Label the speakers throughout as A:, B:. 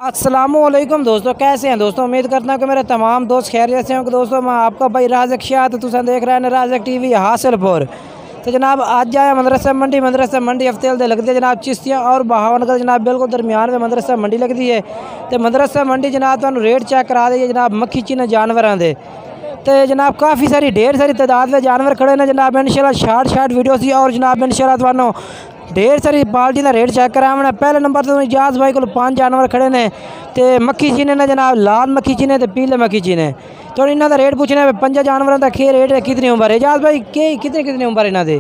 A: अस्सलामुअलैकुम दोस्तों, कैसे हैं दोस्तों। उम्मीद करता हूँ कि मेरे तमाम दोस्त खैरियत से होंगे। दोस्तों मैं आपका भाई राज़िक शाह, तो तुम देख रहे हैं राज़िक टीवी हासिलपुर। तो जनाब आज आया मदरसा मंडी हफ्ते दे लगती है जनाब चिश्तियाँ और बहावनगढ़ जनाब बिल्कुल दरमियान में मदरसा मंडी लगती है। तो मदरसा मंडी जनाब तुहानू रेट चेक करा दी जनाब मक्खी चीने जानवरों के। तो जनाब काफ़ी सारी ढेर सारी तादाद में जानवर खड़े ने जनाब। इंशाल्लाह शार्ट वीडियो सी और जनाब इंशाल्लाह तुहानू ढेर सारी पाल्टी का रेट चेक करावना। पहले नंबर तो इजाज भाई को 5 जानवर खड़े ने। तो मक्खी चीने ने जनाब लाल मक्खी चीने तो पीले मक्खी चीने। तो इन्हों का रेट पूछना है 5 जानवरों का के रेट है, कितनी उम्र है इजाज भाई, कितनी उम्र इन्हों की?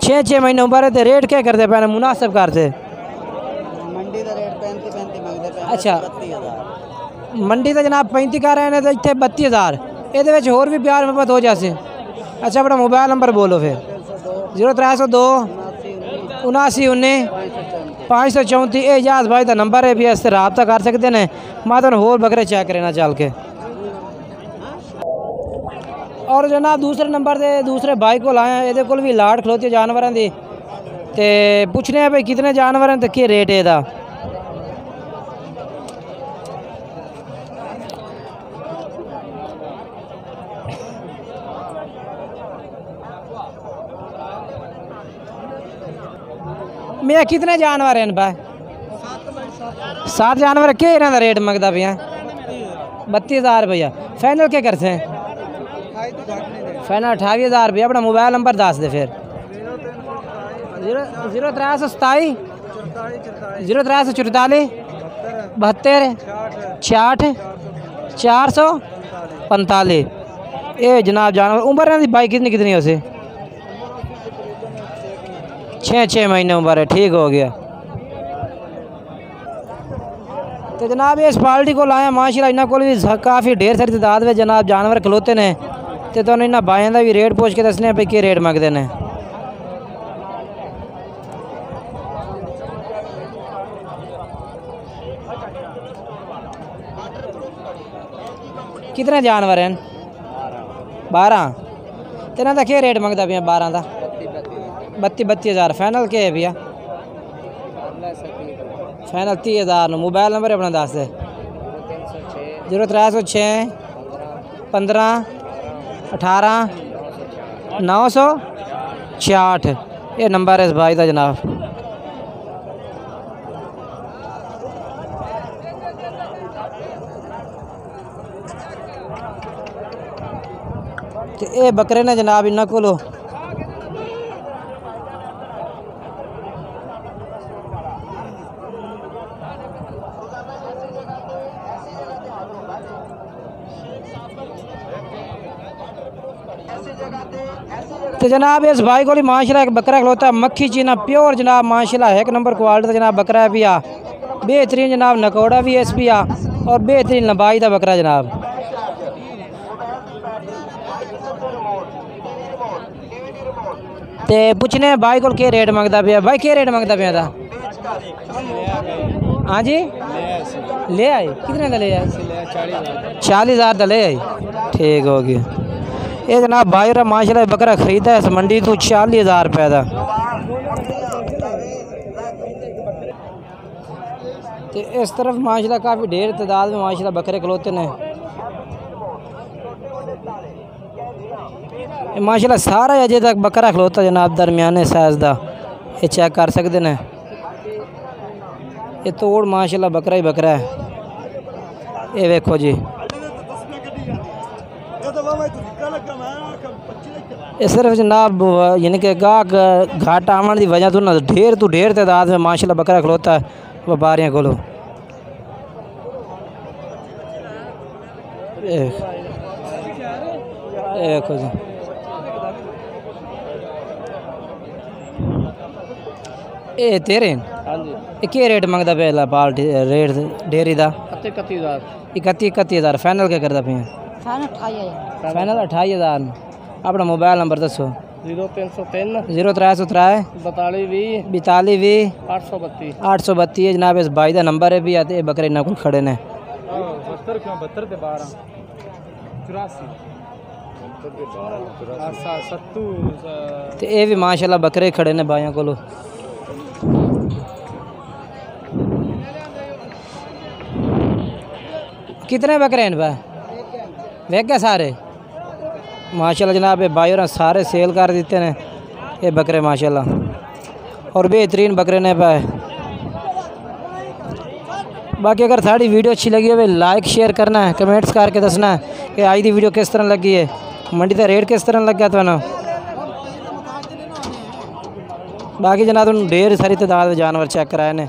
A: 6 महीने उम्र है। तो रेट क्या करते पैने मुनासिब करते?
B: मंडी का रेट 35 मंगते।
A: अच्छा मंडी तो जनाब 35 कर रहे हैं, तो इतने 32,000 ये होर भी प्यार मोहब्बत हो जाए। अच्छा अपना मोबाइल नंबर बोलो फिर। 0302 79 19 534 एजाज भाई का नंबर है भी, इससे रब्ता कर सकते हैं। मैं तो होर बकरे चेक करना चल के। और जनाब दूसरे नंबर से दूसरे भाई को लाए हैं, ये भी लाट खलोती जानवरों की। तो पूछने हैं भाई कितने जानवर हैं तो क्या रेट है इसका। मैं कितने जानवर हैं भाई? 7 जानवर। क्या इन्हों का रेट मंगता पे? 32,000 रुपया। फाइनल क्या करते हैं? फाइनल 28,000 रुपया। अपना मोबाइल नंबर दस दे फिर। 0327 0344 72 66 445। ये जनाब जानवर उम्र है भाई कितनी है उसे? 6 महीने उम्र है। ठीक हो गया। तो जनाब इस पार्टी को लाया माशाल्लाह इन्होंने को भी काफ़ी ढेर सारी तादाद में जनाब जानवर खलोते ने। तो इन्होंने भाइयों का भी रेट पूछ के दसने भाई क्या रेट मंगते हैं। कितने जानवर हैं? 12। तो इन्हों का क्या रेट मंगता पे 12 का? 32,000। फाइनल क्या है भैया? फाइनल 30,000। मोबाइल नंबर अपना दस दे। 0306 15 18 966। ये नंबर है इस भाई का जनाब। तो ये बकरे ने जनाब इन्हों को तो जनाब इस भाई को माशाल्लाह एक बकरा खलोता है मक्खी चीना प्योर जनाब माशाल्लाह 1 नंबर क्वालिटी का जनाब बकरा है भी आ। बेहतरीन जनाब नकोड़ा भी है भी आ और बेहतरीन लंबाई का बकरा जनाब। तो पूछने भाई को क्या रेट मंगता पे भाई, क्या रेट मंगता पे था? हाँ जी ले आए। कितने का ले आए? 40,000 का ले आई। ठीक हो गया। ये जनाब भाई माशाल्लाह बकरा खरीदा है इस मंडी तो 40,000 रुपये का। तो इस तरफ माशाल्लाह काफ़ी ढेर तादाद में माशाल्लाह बकरे खलोते हैं। माशाल्लाह सारा अजे तक बकरा खलोता जनाब दरमियाने साइज़ का। ये चेक कर सकते हैं। ये तोड़ माशाल्लाह बकरा ही बकरा है। ये देखो जी ये सिर्फ जनाब यानी कि गाहक घाट आवन की वजह तो ढेर तादाद में माशाल्लाह बकरा खलोता है व्यापारियों को। देखो जी ये तेरे ये क्या रेट मंगता पे पाल्टी रेट डेयरी का? 31,000। फाइनल क्या करता पे? फाइनल 28,000। अपना मोबाइल नंबर दसो।
B: 0303
A: 0303 42 20 832 जनाब इस भाई का नंबर है भी आते बकरे इन्होंने को खड़े ने। तो ये भी माशाल्लाह बकरे खड़े ने भाइयों को। कितने बकरे हैं इन पर? वेग गए सारे माशाल्लाह जनाब। ये भाई और सारे सेल कर देते हैं ये बकरे माशाल्लाह, और बेहतरीन बकरे ने पाए। बाकी अगर साड़ी वीडियो अच्छी लगी हो लाइक शेयर करना है, कमेंट्स करके दसना है कि आज की वीडियो किस तरह लगी है, मंडी का रेट किस तरह लग गया थानू। बाकी जनाब ढेर सारी तादाद जानवर चेक कराए ने।